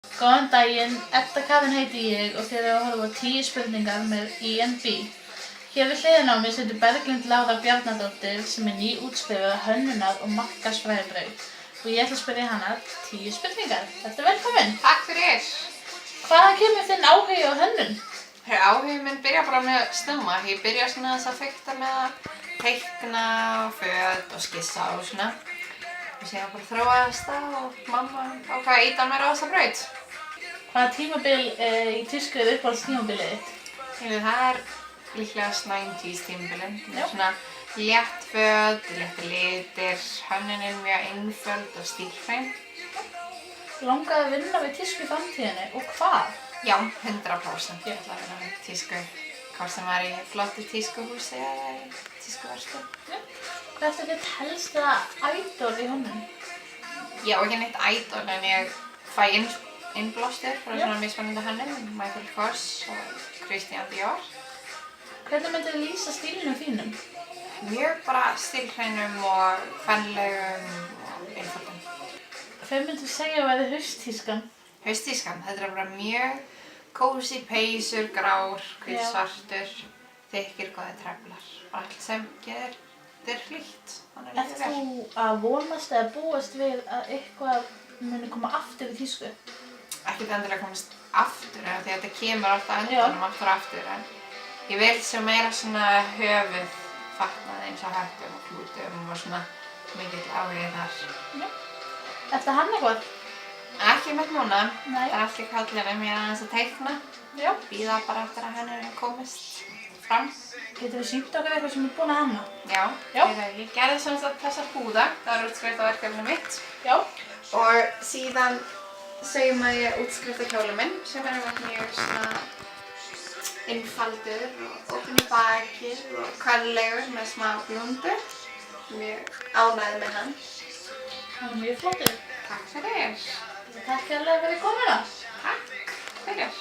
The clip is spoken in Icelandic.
Góðan daginn, Edda Karen heiti ég og þið eruð að horfa á 10 spurningar með INB. Hér við hliðina á mér situr Berglind Lára Bjarnadóttir sem er nýútskrifuð hönnunar- og markaðsfræðibraut og ég ætla að spyrja hana 10 spurningar. Vertu velkomin. Takk fyrir. Hvaðan kemur þinn áhugi á hönnun? Áhuginn minn byrja bara með snemma. Ég byrja svona þess að fikta með að teikna og föt og skissa og svona. Og síðan bara þróaðist það og mamma ákvað að ýta mér á þessa braut. Hvaða tímabil í tísku er uppáhaldstímabilið þitt? Það er líklegast 90s tímabilin. Það er svona létt föt, léttir litir, hönnunin mjög einföld og stílhrein. Langaði að vinna við tísku í framtíðinni og hvað? Já, 100%. Ég ætla að vinna við tísku. Hvort sem var í flottu tískuhúsi eða í tískuverslun. Hvert er þitt helsta ædol í hönnun? Ég á ekki neitt ædol en ég fæ innblástur frá svona mismunandi hönnun, Michael Kors og Christian Dior. Hvernig myndir þið lýsa stílnum þínum? Mjög bara stílhreinum og kvenlegum og einföldum. Hvað myndir þú segja að væri hausttískan? Hausttískan, þetta er bara mjög kósí peysur, grár, hvítsvartur, þykkir góðir treflar og allt sem gerir þér hlýtt. Ert þú að vonast eða búast við að eitthvað muni koma aftur í tísku? Ekkert endilega komast aftur, því að þetta kemur alltaf endanum aftur og aftur, en ég vil sem meira svona höfuð fatnað eins og höttum og klútum og svona mikill áhugi þar. Já. Ertu að hanna eitthvað? Ekki með núna. Nei. Það er allt í kallinum, ég er aðeins að teikna. Já. Bíða bara eftir að hönnunin komist fram. Getur við sýnt okkur eitthvað sem er búin að hanna? Já. Já. Ég gerði sem sagt þessa húða, það var útskriftarverkefni mitt. Já. Og síðan saumaði ég útskriftarkjólinn minn sem er mjög svona einfaldur og opinn í bakið og kvenlegur með smá blúndur. Mjög ánægð með hann. Það er mjög flottur. Takk fyrir. Takk hérlega fyrir komuna. Takk fyrir.